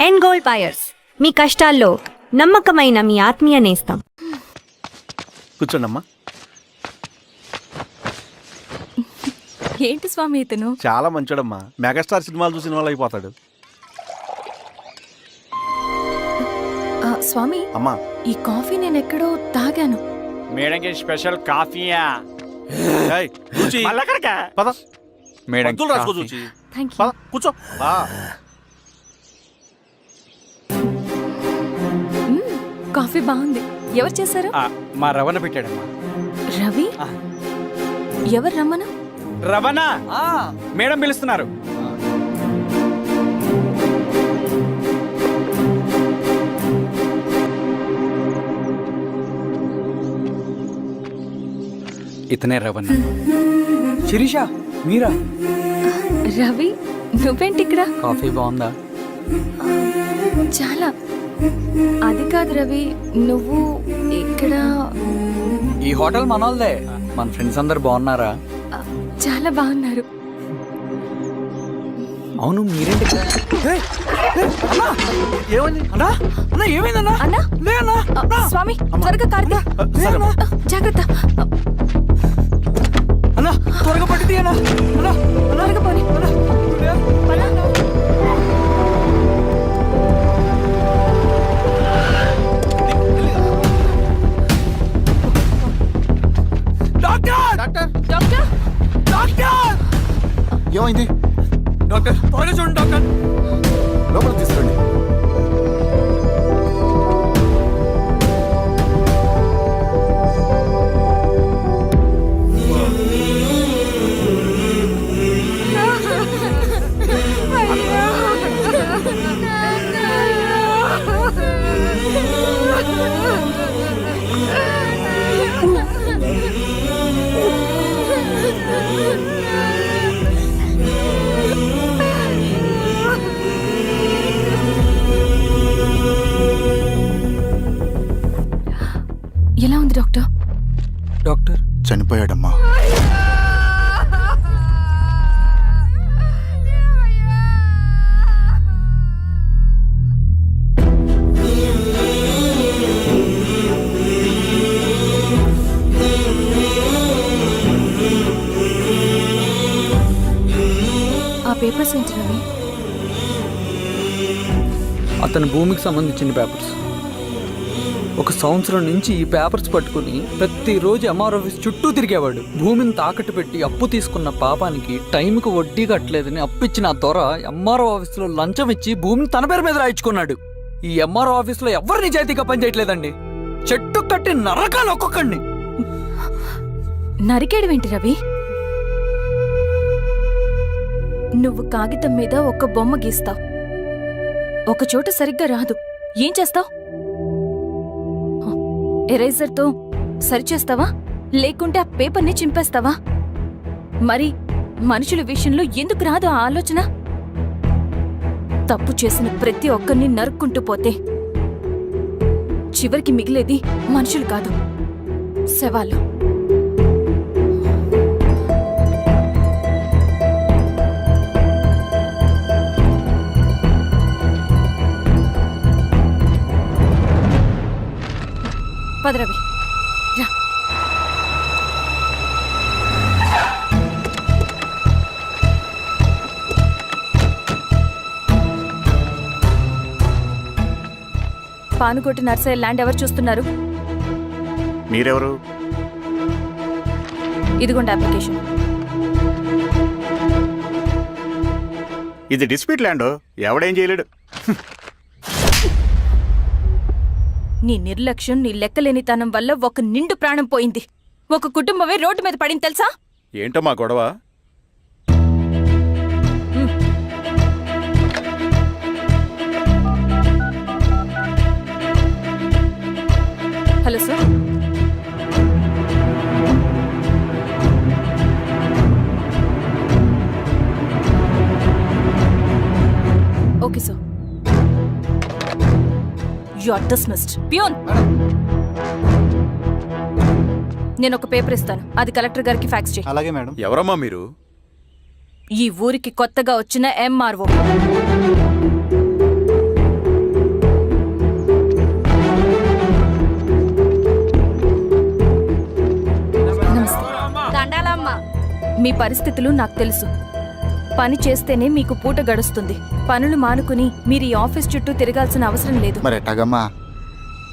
End gold buyers, మీ కష్టాల్లో నమ్మకమైన మీ ఆత్మీయ నేస్తం. కూర్చోండమ్మా. ఏంటి స్వామి ఇతను? చాలా మంచోడమ్మా. మెగాస్టార్ సినిమాలు చూసిన వాళ్ళు అయిపోతాడు. స్వామి అమ్మా, ఈ కాఫీ నేను ఎక్కడో తాగాను. మేడంకి స్పెషల్ కాఫీయా? ఏయ్, చూచి. మళ్ళక్కడికా? పద. మేడం మందులు రాసుకో చూచి. Thank you. పద, కూర్చో. కాఫీ బాగుంది. ఎవరు చేశారు? మా రవణ పెట్టాడమ్మా. రవి? ఎవరు రమ్మన? రవణ మేడం పిలుస్తున్నారు. ఇతనే రవణ. శిరీష, మీరా? రవి, నువ్వేంటి ఇక్కడ? కాఫీ బాగుందా? చాలా. అది కాదు రవి, నువ్వు ఇక్కడ. ఈ హోటల్ మనోల్దే. మన ఫ్రెండ్స్ అందరు బాగున్నారా? చాలా బాగున్నారు. అవును, మీరేంటి ఇక్కడ? ఏమైంది? అన్నా, అన్నా, ఏమైందన్నా? అన్నా? లే అన్నా. స్వామి త్వరగా కారుతా. జాగ్రత్త. అన్నా, త్వరగా పట్టిది అన్నా. అన్నా, త్వరగా పోనీ. Doctor, doctor, doctor! ఏమైంది? డాక్టర్, త్వరగా చూడండి డాక్టర్. లోపల తీసుకురండి. ఎలా ఉంది డాక్టర్? డాక్టర్ చనిపోయాడమ్మా. ఆ పేపర్స్ ఏంటి రవి? అతని భూమికి సంబంధించిన పేపర్స్. ఒక సంవత్సరం నుంచి ఈ పేపర్స్ పట్టుకుని ప్రతిరోజు ఎంఆర్ ఆఫీస్ చుట్టూ తిరిగేవాడు. భూమిని తాకట్టు పెట్టి అప్పు తీసుకున్న పాపానికి టైంకి వడ్డీ కట్టలేదని అప్పిచ్చిన ఆ దొర ఎంఆర్ఓ ఆఫీస్లో లంచం ఇచ్చి భూమిని తన పేరు మీద రాయించుకున్నాడు. ఈ ఎంఆర్ఓ ఆఫీస్లో ఎవరు నిజాయితీగా పనిచేయట్లేదండి. చెట్టు కట్టి నరకాలు ఒక్కొక్కడిని. నరికేయడం ఏంటి రవి? నువ్వు కాగితం మీద ఒక బొమ్మ గీస్తావు, ఒక చోట సరిగ్గా రాదు, ఏం చేస్తావు? ఎరేజర్తో సరిచేస్తావా, లేకుంటే ఆ పేపర్ని చింపేస్తావా? మరి మనుషుల విషయంలో ఎందుకు రాదు ఆ ఆలోచన? తప్పు చేసిన ప్రతి ఒక్కరిని నరుక్కుంటూ పోతే చివరికి మిగిలేది మనుషులు కాదు, శవాలు. పదరవి రా. పానుకోటి నర్సరీ ల్యాండ్ ఎవరు చూస్తున్నారు? మీరెవరు? ఇదిగోండి అప్లికేషన్. ఇది డిస్ప్యూట్ ల్యాండ్, ఎవడేం చేయలేడు. నీ నిర్లక్ష్యం, నీ లెక్కలేనితనం వల్ల ఒక నిండు ప్రాణం పోయింది. ఒక కుటుంబమే రోడ్డు మీద పడింది తెలుసా? ఏంటో మా గొడవ? Hello sir. Okay sir. You are dismissed. Pion! నేను ఒక పేపర్ ఇస్తాను, అది కలెక్టర్ గారికి ఫ్యాక్స్ చేయి. అలాగే మేడం. ఎవరమ్మా మీరు? ఈ ఊరికి కొత్తగా వచ్చిన ఎంఆర్ఓ. పరిస్థితులు నాకు తెలుసు. పని చేస్తేనే మీకు పూట గడుస్తుంది. పనులు మానుకుని మీరు ఈ ఆఫీస్ చుట్టూ తిరగాల్సిన అవసరం లేదు. మరి ఎట్టాగమ్మా?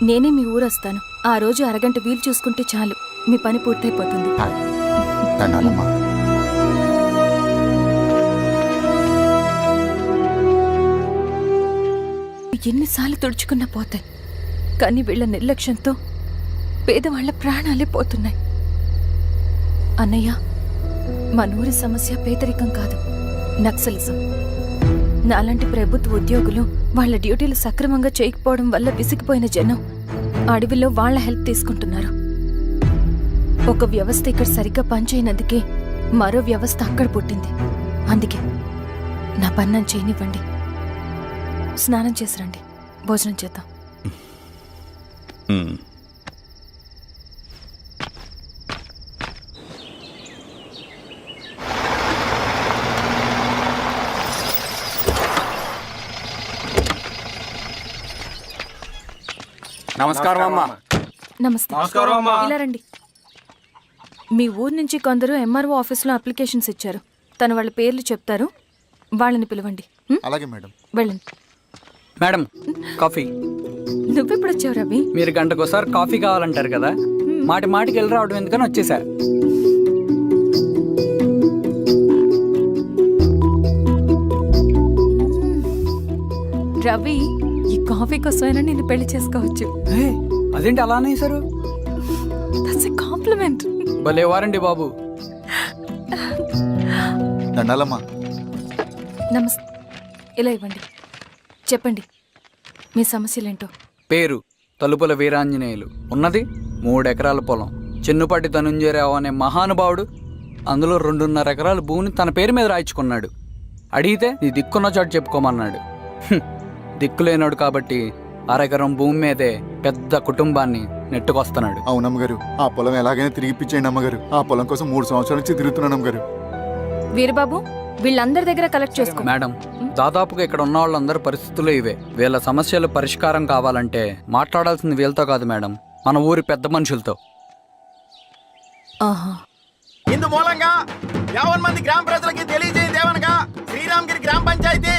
నేనే మీ ఊరొస్తాను. ఆ రోజు అరగంట వీలు చూసుకుంటే చాలు, మీ పని పూర్తయిపోతుంది. దండాలమ్మా. ఎన్నిసార్లు తుడుచుకున్నా పోతాయి, కానీ వీళ్ళ నిర్లక్ష్యంతో పేదవాళ్ల ప్రాణాలే పోతున్నాయి. అన్నయ్య, మన ఊరి సమస్య పేదరికం కాదు, నక్సలిజం. నాలాంటి ప్రభుత్వ ఉద్యోగులు వాళ్ళ డ్యూటీలు సక్రమంగా చేయకపోవడం వల్ల విసిగిపోయిన జనం అడవిలో వాళ్ళ హెల్ప్ తీసుకుంటున్నారు. ఒక వ్యవస్థ ఇక్కడ సరిగ్గా పనిచేయనందుకే మరో వ్యవస్థ అక్కడ పుట్టింది. అందుకే నా పన్నం చేయనివ్వండి. స్నానం చేసి రండి, భోజనం చేద్దాం. నమస్కారం అమ్మా. నమస్తే. ఇలా రండి. మీ ఊరు నుంచి కొందరు ఎంఆర్ఓ ఆఫీస్లో అప్లికేషన్స్ ఇచ్చారు. తను వాళ్ళ పేర్లు చెప్తారు, వాళ్ళని పిలవండి. అలాగే మేడం. వెళ్ళండి. Madam, coffee. నువ్వెప్పుడు వచ్చావు రవి? మీరు గంటకోసారి కాఫీ కావాలంటారు కదా, మాటి మాటికి వెళ్ళి రావడం ఎందుకని వచ్చేసా. రవి, ఈ కాఫీ కోసమైనా నేను పెళ్లి చేసుకోవచ్చు. అదేంటి అలా అనేసారు? That's a compliment. భలే వారండి బాబు. దండాలమ్మా. నమస్తే. ఇలా ఇవ్వండి. చెప్పండి, మీ సమస్యలేంటో. పేరు తలుపుల వీరాంజనేయులు. ఉన్నది 3 ఎకరాల పొలం. చెన్నుపాటి ధనుంజయరావు అనే మహానుభావుడు అందులో 2.5 ఎకరాల భూమిని తన పేరు మీద రాయించుకున్నాడు. అడిగితే నీ దిక్కున్న చోటు చెప్పుకోమన్నాడు. దిక్కులేనాడు కాబట్టి 1/2 ఎకరం భూమి మీదే పెద్ద కుటుంబాన్ని నెట్టుకొస్తున్నాడు. అవునమ్మగారు, ఆ పొలం ఎలాగైనా తిరిగి ఇప్పించేయండి అమ్మగారు. ఆ పొలం కోసం 3 సంవత్సరాల నుంచి తిరుగుతున్నాను అమ్మగారు. వీరబాబు, వీళ్ళందరి దగ్గర కలెక్ట్ చేసుకో. మేడం, దాదాపుగా ఇక్కడ ఉన్న వాళ్ళందరి పరిస్థితులు ఇవే. వీళ్ళ సమస్యలు పరిష్కారం కావాలంటే మాట్లాడాల్సింది వీళ్ళతో కాదు మేడం, మన ఊరి పెద్ద మనుషులతో. ఆహా. ఇందు మూలంగా 50 మంది గ్రామ ప్రజలకి తెలియజేయదేవనగా శ్రీరామగిరి గ్రామ పంచాయతీ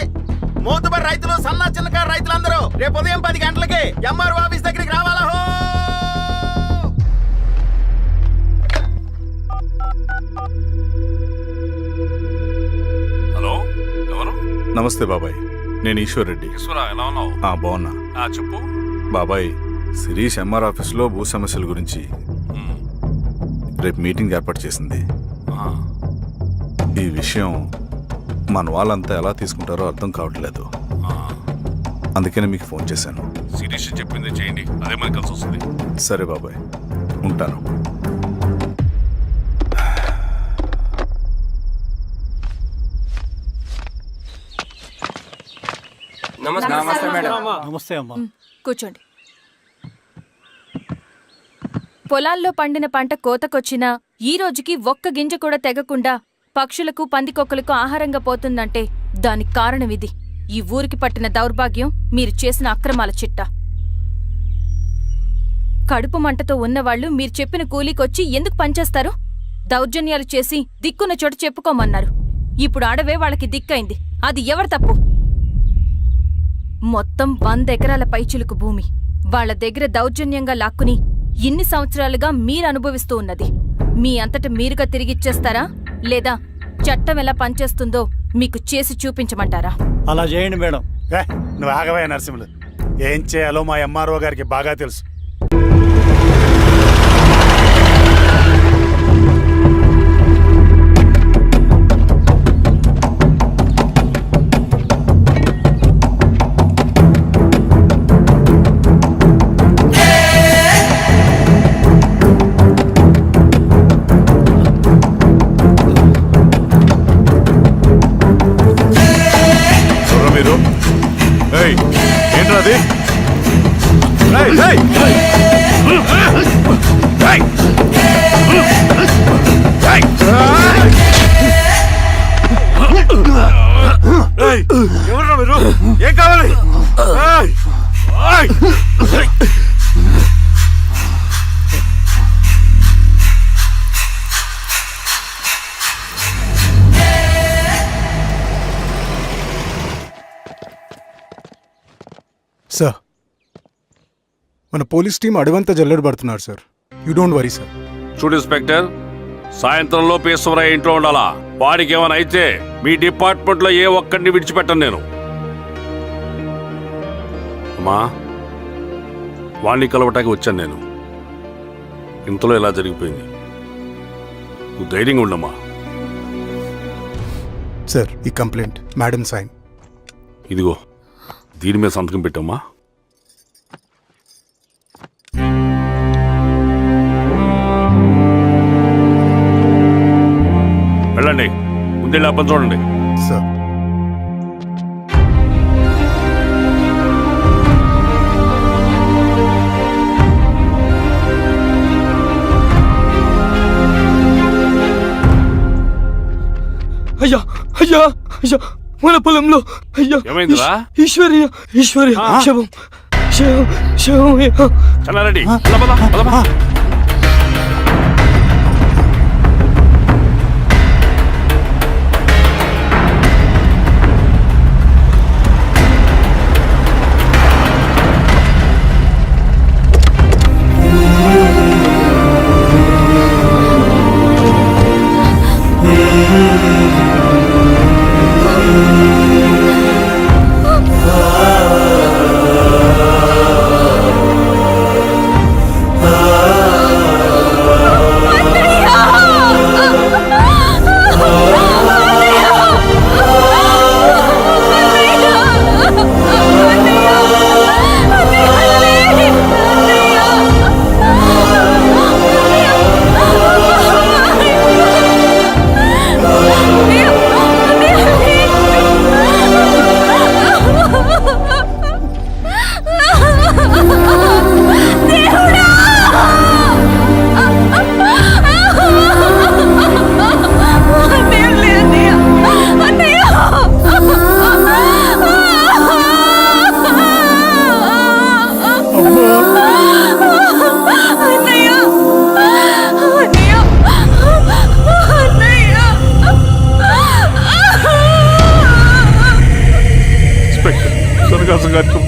మోతుబర్ రైతులు, సన్న చిన్నకారు రైతులందరూ రేపు ఉదయం 10 గంటలకి ఎంఆర్ఓ ఆఫీస్ దగ్గరికి రావాలా. హలో, ఎవరు? నమస్తే బాబాయ్, నేను ఈశ్వర్ రెడ్డి. ఈశ్వరా, ఎలా ఉన్నావు? బాగున్నా చెప్పు. బాబాయ్, శిరీష్ ఎంఆర్ ఆఫీస్లో భూ సమస్యల గురించి రేపు మీటింగ్ ఏర్పాటు చేసింది. ఈ విషయం మన వాళ్ళంతా ఎలా తీసుకుంటారో అర్థం కావట్లేదు. అందుకనే మీకు ఫోన్ చేశాను. శిరీష్ చెప్పింది చేయండి, అదే మనకి కలిసి వస్తుంది. సరే బాబాయ్, ఉంటాను. నమస్తే మేడం. నమస్తే అమ్మా. కూర్చోండి. పొలాల్లో పండిన పంట కోతకొచ్చినా ఈ రోజుకి ఒక్క గింజ కూడా తెగకుండా పక్షులకు, పందికొక్కలకు ఆహారంగా పోతుందంటే దానికి కారణం ఇది. ఈ ఊరికి పట్టిన దౌర్భాగ్యం మీరు చేసిన అక్రమాల చిట్టా. కడుపు మంటతో ఉన్నవాళ్లు మీరు చెప్పిన కూలీకొచ్చి ఎందుకు పనిచేస్తారు? దౌర్జన్యాలు చేసి దిక్కున్న చోటు చెప్పుకోమన్నారు. ఇప్పుడు అడవే వాళ్ళకి దిక్కైంది. అది ఎవరి తప్పు? మొత్తం 100 ఎకరాల పైచిలుకు భూమి వాళ్ల దగ్గర దౌర్జన్యంగా లాక్కుని ఇన్ని సంవత్సరాలుగా మీరు అనుభవిస్తూ ఉన్నది. మీ అంతట మీరుగా తిరిగిచ్చేస్తారా, లేదా చట్టం ఎలా పనిచేస్తుందో మీకు చేసి చూపించమంటారా? అలా చేయండి మేడం. నువ్వు ఆగవే నరసింహులు. ఏం చేయాలో మా ఎంఆర్ఓ గారికి బాగా తెలుసు. ఏంట్రాది? ఎవరురా మీరు? ఏం కావాలి? మన పోలీస్ టీం అడవంతా జల్లెడ పడుతున్నారు sir. You don't worry sir. చూడు ఇన్స్పెక్టర్, సాయంత్రంలో ఈశ్వరయ్య ఇంట్లో ఉండాలా. వాడికి ఏమైనా అయితే మీ డిపార్ట్మెంట్లో ఏ ఒక్కడిని విడిచిపెట్టను నేను. అమ్మా, వాణ్ణి కలవటానికి వచ్చాను నేను. ఇంతలో ఇలా జరిగిపోయింది. నువ్వు ధైర్యంగా ఉండమ్మా. సార్, ఈ కంప్లైంట్ మేడం సైన్. ఇదిగో, దీని మీద సంతకం పెట్టమ్మా. వెళ్ళండి, ముందే అప్పని చూడండి. సార్, అయ్యా అయ్యా అయ్యా, మన పొలంలో అయ్యా. ఏమైందిరా? ఈశ్వర్య శవం శవం శవం. చల్లారెడ్డి, పద, పద, పద, పద.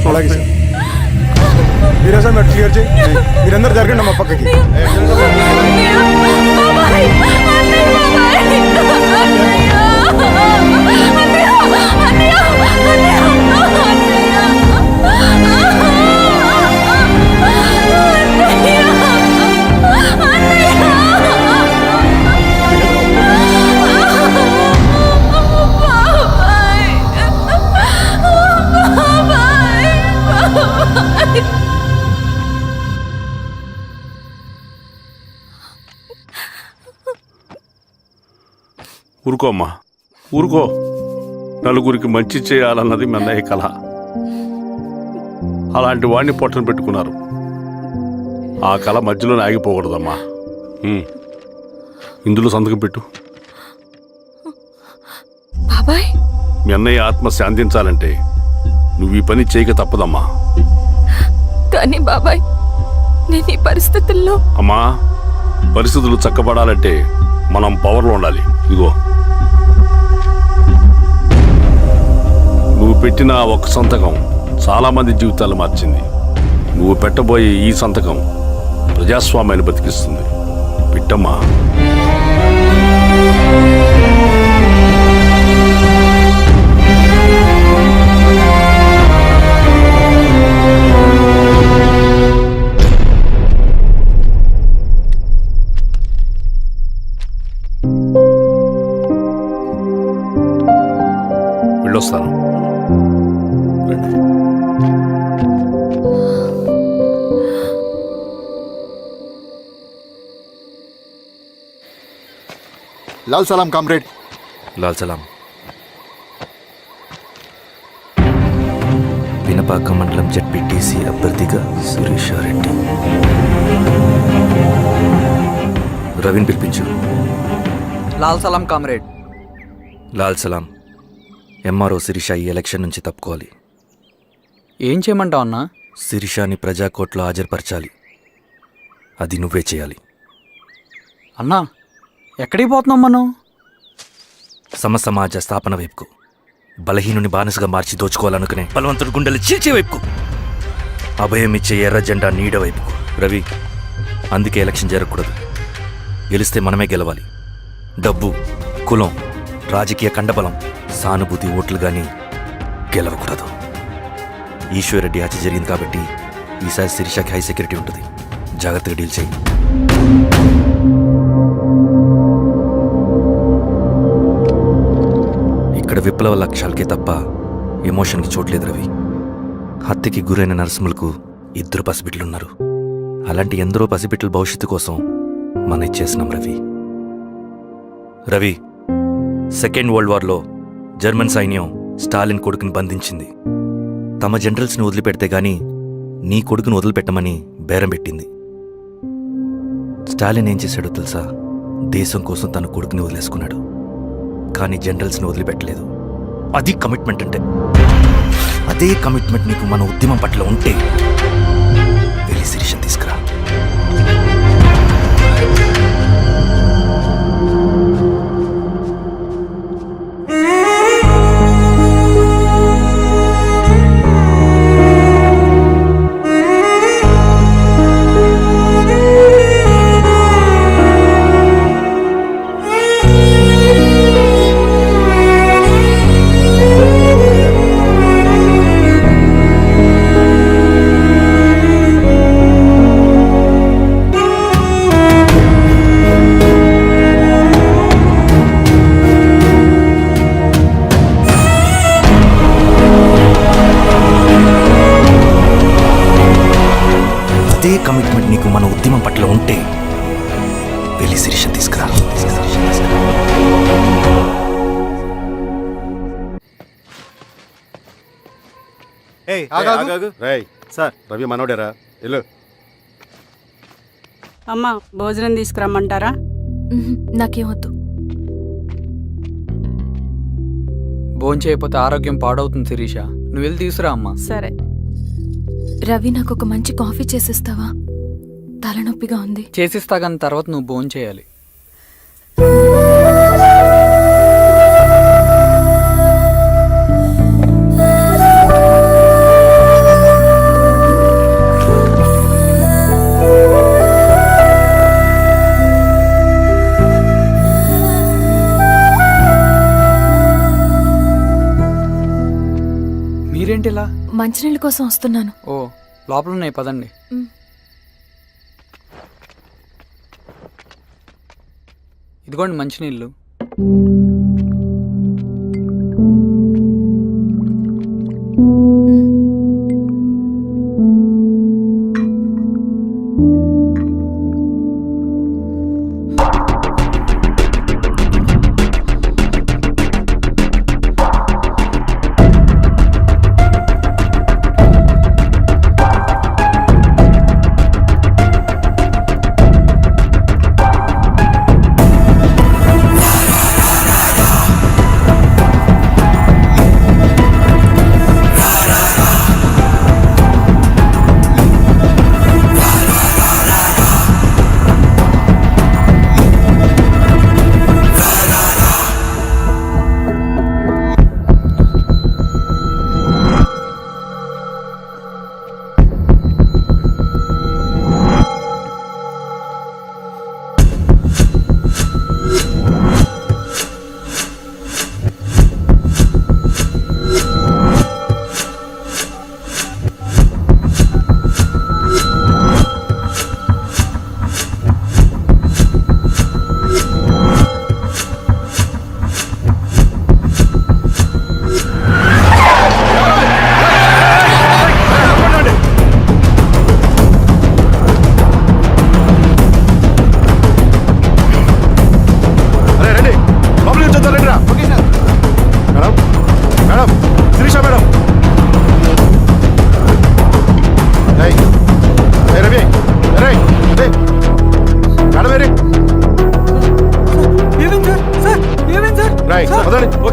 అలాగే సార్. మీరేసా మీరు క్లియర్ చేయి. మీరందరూ జరగండి మా పక్కకి. ఊరుకో అమ్మా, ఊరుకో. నలుగురికి మంచి చేయాలన్నది మీ అన్నయ్య కళ. అలాంటి వాడిని పొట్టను పెట్టుకున్నారు. ఆ కళ మధ్యలోనే ఆగిపోకూడదమ్మా. ఇందులో సంతకం పెట్టు. బాబాయ్, మీ అన్నయ్య ఆత్మ శాంతించాలంటే నువ్వు ఈ పని చేయక తప్పదమ్మా. కానీ బాబాయ్, నేను ఈ పరిస్థితుల్లో. అమ్మా, పరిస్థితులు చక్కబడాలంటే మనం పవర్లో ఉండాలి. ఇదిగో, నువ్వు పెట్టిన ఒక సంతకం చాలా మంది జీవితాలు మార్చింది. నువ్వు పెట్టబోయే ఈ సంతకం ప్రజాస్వామ్యాన్ని బతికిస్తుంది. పెట్టమ్మా. వెళ్ళొస్తాను. లాల్ సలాం కామ్రేడ్. లాల్ సలాం. పినపాక మండలం జెడ్పీటీసీ అభ్యర్థిగా సురేషారెడ్డి. రవిని పిలిపించు. లాల్ సలాం కామ్రేడ్. లాల్ సలాం. ఎంఆర్ఓ శిరీష ఈ ఎలక్షన్ నుంచి తప్పుకోవాలి. ఏం చేయమంటావు అన్నా? శిరీషాని ప్రజాకోర్టులో హాజరుపరచాలి. అది నువ్వే చేయాలి. అన్నా, ఎక్కడికి పోతున్నాం మనం? సమసమాజ స్థాపన వైపుకు. బలహీనుని బానిసగా మార్చి దోచుకోవాలనుకునే బలవంతుడి గుండెలు చీల్చే వైపుకు. అభయం ఇచ్చే ఎర్ర జెండా నీడ వైపుకు. రవి, అందుకే ఎలక్షన్ జరగకూడదు. గెలిస్తే మనమే గెలవాలి. డబ్బు, కులం, రాజకీయ కండబలం, సానుభూతి ఓట్లు గాని గెలవకూడదు. ఈశ్వర్రెడ్డి హత్య జరిగింది కాబట్టి ఈసారి శిరీషకి హై సెక్యూరిటీ ఉంటుంది. జాగ్రత్తగా డీల్ చేయి. ఇక్కడ విప్లవ లక్ష్యాలకే తప్ప ఎమోషన్కి చోట్లేదు రవి. హత్యకి గురైన నరసింహులకు 2 పసిబిడ్డలున్నారు. అలాంటి ఎందరో పసిబిడ్డల భవిష్యత్తు కోసం మనం ఇచ్చేసినాం రవి. రవి, సెకండ్ వరల్డ్ వార్లో జర్మన్ సైన్యం స్టాలిన్ కొడుకుని బంధించింది. తమ జనరల్స్ని వదిలిపెడితే గాని నీ కొడుకును వదిలిపెట్టమని బేరం పెట్టింది. స్టాలిన్ ఏం చేశాడో తెలుసా? దేశం కోసం తన కొడుకుని వదిలేసుకున్నాడు. కానీ జనరల్స్ని వదిలిపెట్టలేదు. అది కమిట్మెంట్ అంటే. అదే కమిట్మెంట్ నీకు మన ఉద్యమం పట్ల ఉంటే వెళ్ళి శిరీషను తీసుకురా. అదే కమిట్మెంట్ నీకు మన ఉద్యమం పట్ల ఉంటే వెళ్ళి శిరీషను తీసుకురా. సార్ రవి మనోడేరా? వెళ్ళు. అమ్మా భోజనం తీసుకురమ్మంటారా? నాకేమొద్దు. భోంచేయకపోతే ఆరోగ్యం పాడవుతుంది శిరీష. నువ్వు వెళ్ళి తీసురా అమ్మా. సరే. రవి, నాకు ఒక మంచి కాఫీ చేసిస్తావా? తలనొప్పిగా ఉంది. చేసిస్తా కానీ తర్వాత నువ్వు భోంచేయాలి. మీరేంటిలా? మంచినీళ్ళ కోసం వస్తున్నాను. ఓ, లోపల ఉన్నాయి, పదండి. ఇదిగోండి మంచినీళ్ళు.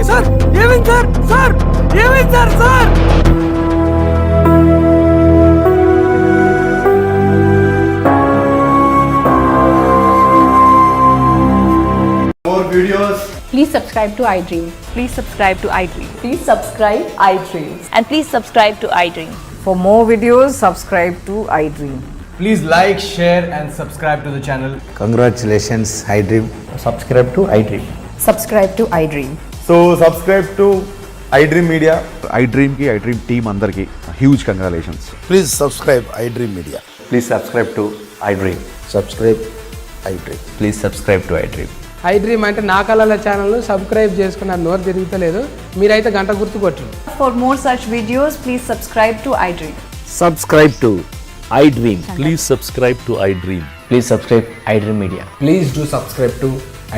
సార్ ఏమైంది సార్? సార్ ఏమైంది sir? Sir More videos. Please subscribe to iDream. Please subscribe to iDream. Please subscribe iDream. And please subscribe to iDream. For more videos, subscribe to iDream. Please like, share and subscribe to the channel. Congratulations I dream. Subscribe to iDream. Subscribe to iDream. So subscribe to iDream Media. iDream కి iDream team అందరికి huge congratulations. Please subscribe I dream media. Please subscribe to I dream. Subscribe I dream. Please subscribe to I dream. iDream అంటే నా కళల channel subscribe చేసుకున్న నోరు తిరుగుతలేదు. మీరైతే గంట గుర్తు కొట్టండి. For more such videos, please subscribe to iDream. Subscribe to I dream. Please subscribe to I dream. Please subscribe I dream media. Please do subscribe to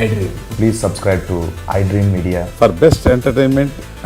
iDream. Please subscribe to iDream media. For best entertainment and